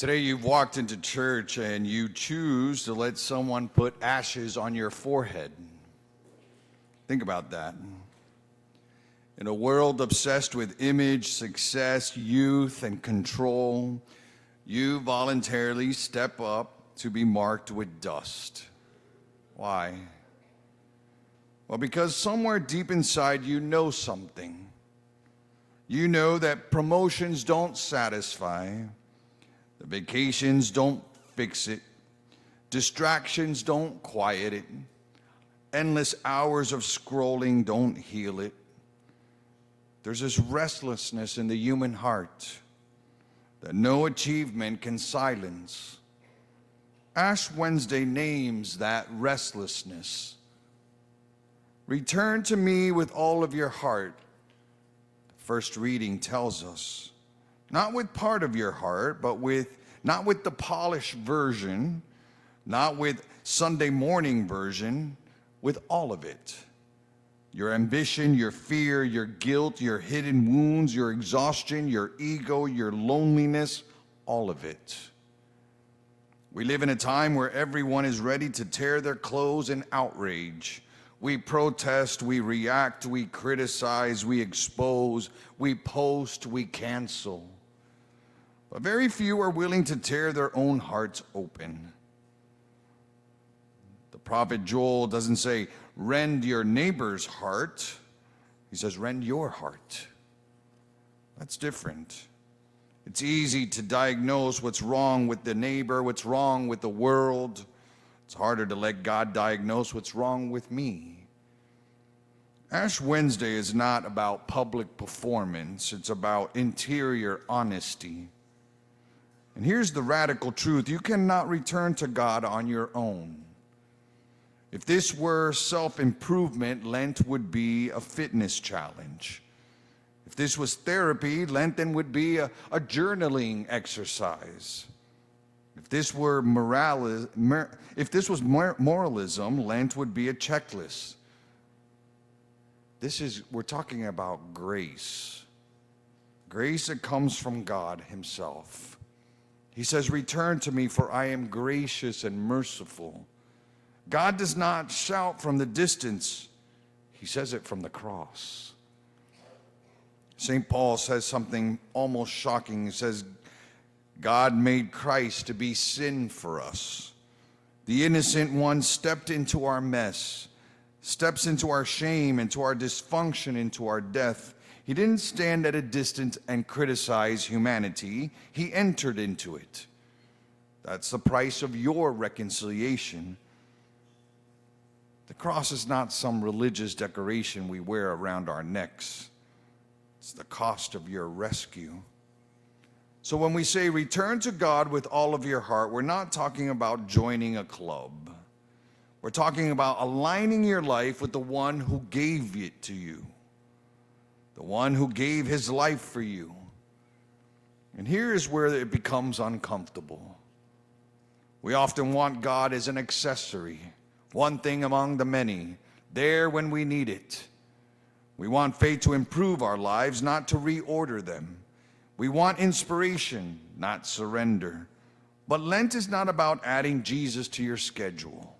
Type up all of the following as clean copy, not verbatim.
Today you've walked into church and you choose to let someone put ashes on your forehead. Think about that. In a world obsessed with image, success, youth, and control, you voluntarily step up to be marked with dust. Why? Well, because somewhere deep inside you know something. You know that promotions don't satisfy. The vacations don't fix it. Distractions don't quiet it. Endless hours of scrolling don't heal it. There's this restlessness in the human heart that no achievement can silence. Ash Wednesday names that restlessness. Return to me with all of your heart. The first reading tells us. Not with part of your heart, but not with the polished version, not with Sunday morning version, with all of it. Your ambition, your fear, your guilt, your hidden wounds, your exhaustion, your ego, your loneliness, all of it. We live in a time where everyone is ready to tear their clothes in outrage. We protest, we react, we criticize, we expose, we post, we cancel. But very few are willing to tear their own hearts open. The prophet Joel doesn't say, rend your neighbor's heart. He says, rend your heart. That's different. It's easy to diagnose what's wrong with the neighbor, what's wrong with the world. It's harder to let God diagnose what's wrong with me. Ash Wednesday is not about public performance. It's about interior honesty. And here's the radical truth. You cannot return to God on your own. If this were self-improvement, Lent would be a fitness challenge. If this was therapy, Lent then would be a journaling exercise. If this were moralism, Lent would be a checklist. We're talking about grace. Grace that comes from God himself. He says, return to me, for I am gracious and merciful. God does not shout from the distance. He says it from the cross. St. Paul says something almost shocking. He says, God made Christ to be sin for us. The innocent one stepped into our mess, steps into our shame, into our dysfunction, into our death. He didn't stand at a distance and criticize humanity. He entered into it. That's the price of your reconciliation. The cross is not some religious decoration we wear around our necks. It's the cost of your rescue. So when we say return to God with all of your heart, we're not talking about joining a club. We're talking about aligning your life with the one who gave it to you. The one who gave his life for you. And here's where it becomes uncomfortable. We often want God as an accessory, one thing among the many, there when we need it. We want faith to improve our lives, not to reorder them. We want inspiration, not surrender. But Lent is not about adding Jesus to your schedule.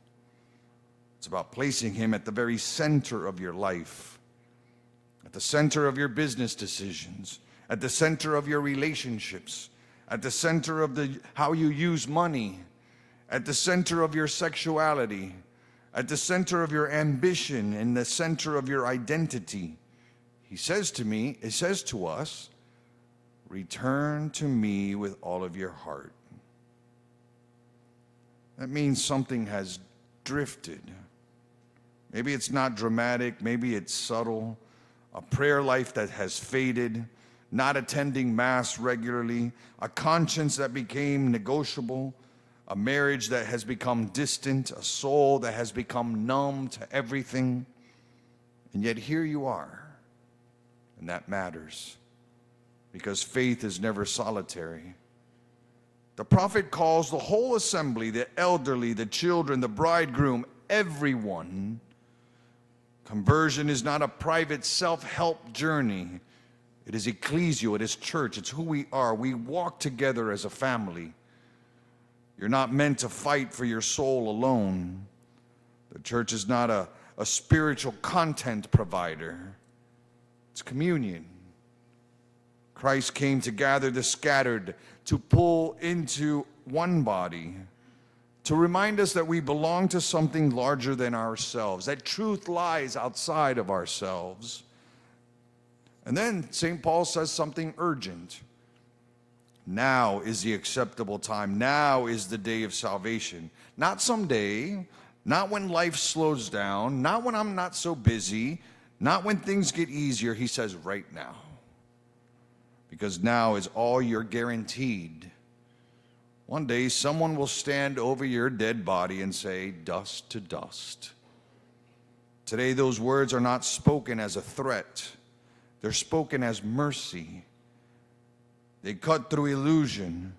It's about placing him at the very center of your life. At the center of your business decisions, at the center of your relationships, at the center of how you use money, at the center of your sexuality, at the center of your ambition, in the center of your identity. He says to us, return to me with all of your heart. That means something has drifted. Maybe it's not dramatic, maybe it's subtle. A prayer life that has faded, not attending Mass regularly, a conscience that became negotiable, a marriage that has become distant, a soul that has become numb to everything. And yet here you are, and that matters, because faith is never solitary. The prophet calls the whole assembly, the elderly, the children, the bridegroom, everyone. Conversion is not a private self-help journey. It is ecclesial, it is church, it's who we are. We walk together as a family. You're not meant to fight for your soul alone. The church is not a spiritual content provider. It's communion. Christ came to gather the scattered, to pull into one body, to remind us that we belong to something larger than ourselves, that truth lies outside of ourselves. And then St. Paul says something urgent. Now is the acceptable time. Now is the day of salvation. Not someday, not when life slows down, not when I'm not so busy, not when things get easier. He says right now. Because now is all you're guaranteed. One day someone will stand over your dead body and say, dust to dust. Today those words are not spoken as a threat. They're spoken as mercy. They cut through illusion.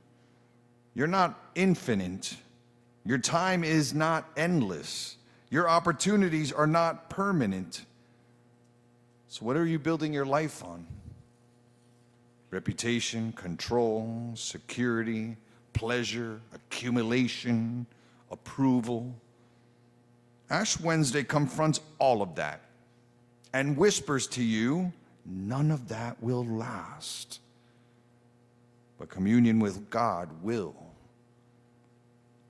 You're not infinite. Your time is not endless. Your opportunities are not permanent. So what are you building your life on? Reputation, control, security, pleasure, accumulation, approval. Ash Wednesday confronts all of that and whispers to you, none of that will last. But communion with God will.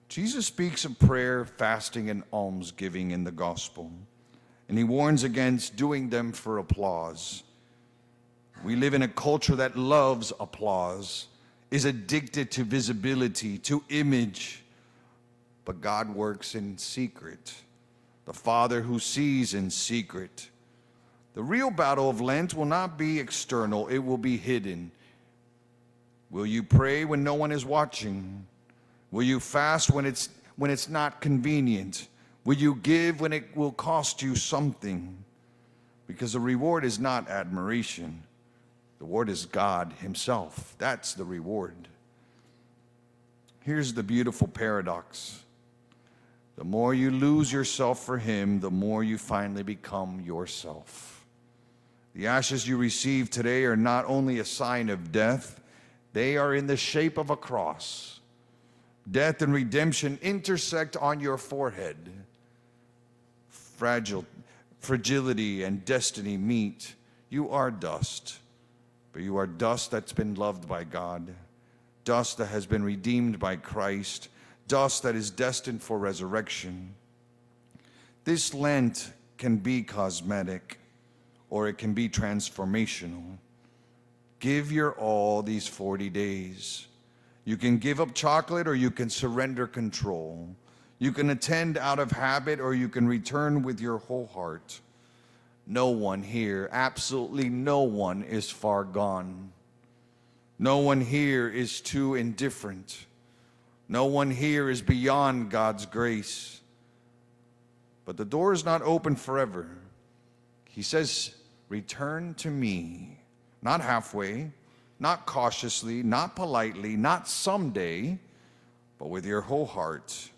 Jesus speaks of prayer, fasting, and almsgiving in the gospel, and he warns against doing them for applause. We live in a culture that loves applause, is addicted to visibility, to image. But God works in secret. The Father who sees in secret. The real battle of Lent will not be external, it will be hidden. Will you pray when no one is watching? Will you fast when it's not convenient? Will you give when it will cost you something? Because the reward is not admiration. The reward is God himself. That's the reward. Here's the beautiful paradox. The more you lose yourself for him, the more you finally become yourself. The ashes you receive today are not only a sign of death, they are in the shape of a cross. Death and redemption intersect on your forehead. Fragility and destiny meet. You are dust. But you are dust that's been loved by God, dust that has been redeemed by Christ, dust that is destined for resurrection. This Lent can be cosmetic, or it can be transformational. Give your all these 40 days. You can give up chocolate, or you can surrender control. You can attend out of habit, or you can return with your whole heart. No one here, absolutely no one, is far gone. No one here is too indifferent. No one here is beyond God's grace. But the door is not open forever. He says, return to me. Not halfway, not cautiously, not politely, not someday, but with your whole heart.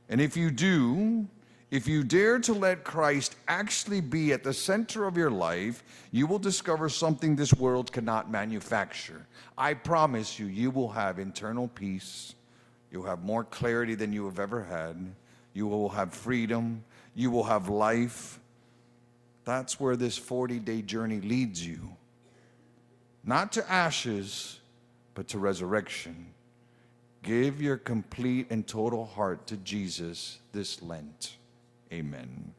And if you do, if you dare to let Christ actually be at the center of your life, you will discover something this world cannot manufacture. I promise you, you will have internal peace. You'll have more clarity than you have ever had. You will have freedom. You will have life. That's where this 40-day journey leads you. Not to ashes, but to resurrection. Give your complete and total heart to Jesus this Lent. Amen.